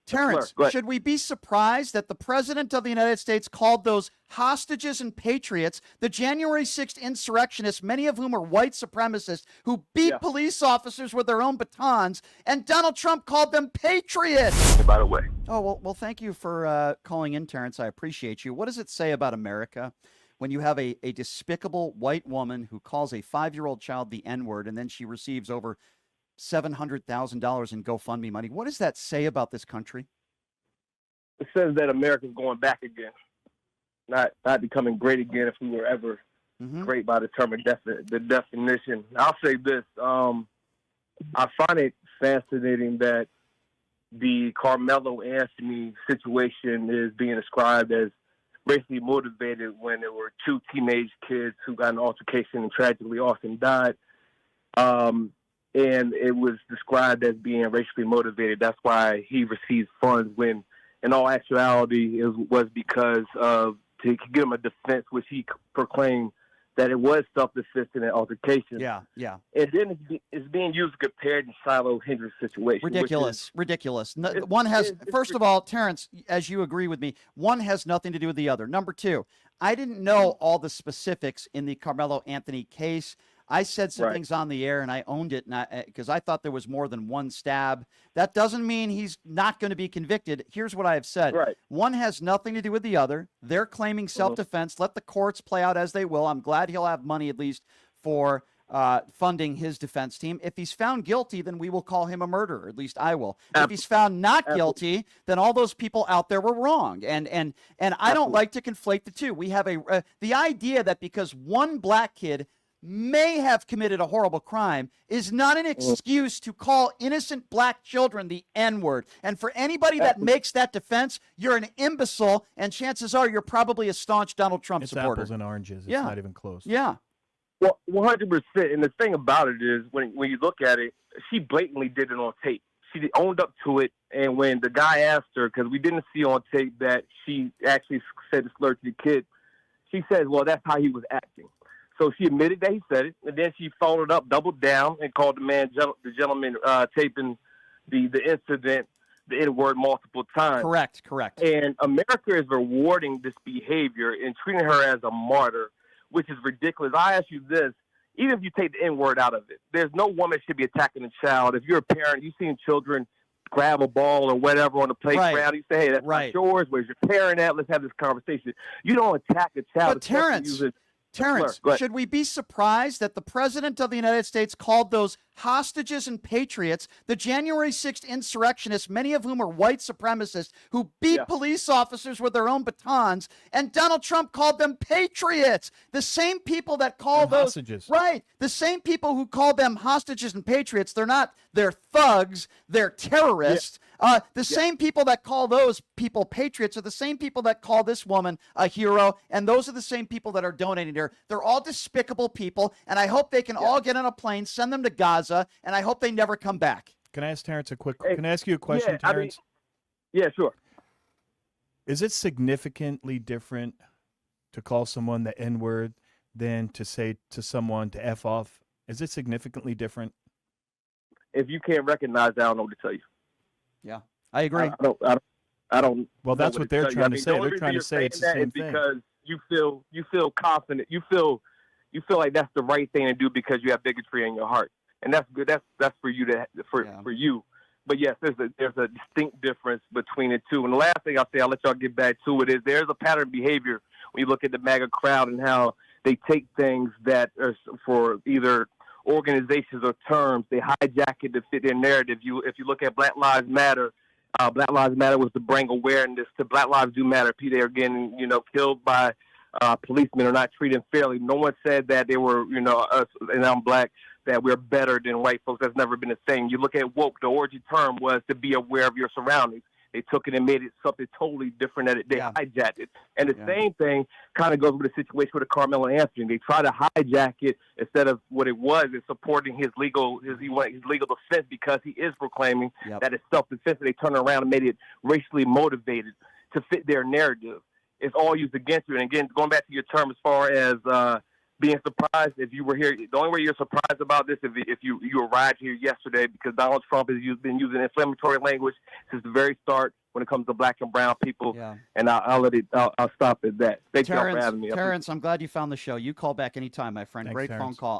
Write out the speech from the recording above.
Terrence, should we be surprised that the President of the United States called those hostages and patriots, the January 6th insurrectionists, many of whom are white supremacists who beat police officers with their own batons, and Donald Trump called them patriots? By the way. Oh, well, thank you for calling in, Terrence. I appreciate you. What does it say about America when you have a despicable white woman who calls a 5-year-old child the N-word and then she receives over $700,000 in GoFundMe money? What does that say about this country? It says that America's going back again, not becoming great again if we were ever great by the term of the definition. I'll say this. I find it fascinating that the Carmelo Anthony situation is being described as racially motivated when there were 2 teenage kids who got in an altercation and tragically Austin died. And it was described as being racially motivated. That's why he received funds when, in all actuality, it was because of to give him a defense, which he proclaimed that it was self-defense in an altercation. Yeah. And then it's being used compared to Shiloh Hendricks' situation. Ridiculous. One has, first of all, Terrence, as you agree with me, one has nothing to do with the other. Number 2, I didn't know all the specifics in the Carmelo Anthony case. I said some things on the air, and I owned it because I thought there was more than one stab. That doesn't mean he's not going to be convicted. Here's what I have said. One has nothing to do with the other. They're claiming self-defense. Let the courts play out as they will. I'm glad he'll have money at least for funding his defense team. If he's found guilty, then we will call him a murderer. At least I will. If he's found not guilty, then all those people out there were wrong. And I don't like to conflate the two. We have the idea that because one black kid may have committed a horrible crime is not an excuse to call innocent black children the N-word. And for anybody that makes that defense, you're an imbecile, and chances are you're probably a staunch Donald Trump supporter. It's apples and oranges. It's not even close. Yeah. Well, 100%. And the thing about it is, when you look at it, she blatantly did it on tape. She owned up to it, and when the guy asked her, because we didn't see on tape that she actually said the slur to the kid, she said, well, that's how he was acting. So she admitted that he said it, and then she followed up, doubled down, and called the gentleman taping the incident the N-word multiple times. Correct. And America is rewarding this behavior and treating her as a martyr, which is ridiculous. I ask you this, even if you take the N-word out of it, there's no woman should be attacking a child. If you're a parent, you've seen children grab a ball or whatever on the playground. You say, hey, that's not yours. Where's your parent at? Let's have this conversation. You don't attack a child. But Terrence, should we be surprised that the President of the United States called those hostages and patriots, the January 6th insurrectionists, many of whom are white supremacists who beat police officers with their own batons, and Donald Trump called them patriots? The same people that call those hostages. The same people who call them hostages and patriots, they're thugs, they're terrorists. The same people that call those people patriots are the same people that call this woman a hero, and those are the same people that are donating to her. They're all despicable people, and I hope they can all get on a plane, send them to Gaza, and I hope they never come back. Can I ask Terrence Can I ask you a question, Terrence? Sure. Is it significantly different to call someone the N-word than to say to someone to F off? Is it significantly different? If you can't recognize that, I don't know what to tell you. Yeah, I agree. I don't. Well, that's what they're trying to say. They're trying to say it's the same thing. Because you feel confident. You feel like that's the right thing to do because you have bigotry in your heart, and that's good. That's for you for you. But yes, there's a distinct difference between the two. And the last thing I'll say, I'll let y'all get back to it, is there's a pattern of behavior when you look at the MAGA crowd and how they take things that are for either organizations or terms, they hijack it to fit their narrative. If you look at Black Lives Matter, Black Lives Matter was to bring awareness to Black Lives Do Matter. People are getting, killed by policemen or not treated fairly. No one said that they were, us, and I'm black, that we're better than white folks. That's never been a thing. You look at woke, the origin term was to be aware of your surroundings. They took it and made it something totally different. They hijacked it. And the same thing kind of goes with the situation with the Carmelo Anthony. They try to hijack it instead of what it was, is supporting his legal defense, because he is proclaiming that it's self-defense. They turned around and made it racially motivated to fit their narrative. It's all used against you. And again, going back to your term as far as being surprised if you were here. The only way you're surprised about this if you arrived here yesterday, because Donald Trump has been using inflammatory language since the very start when it comes to black and brown people. Yeah. And I'll stop at that. Thank you all for having me. Terrence, I'm glad you found the show. You call back anytime, my friend. Thanks, Great phone Terrence. call.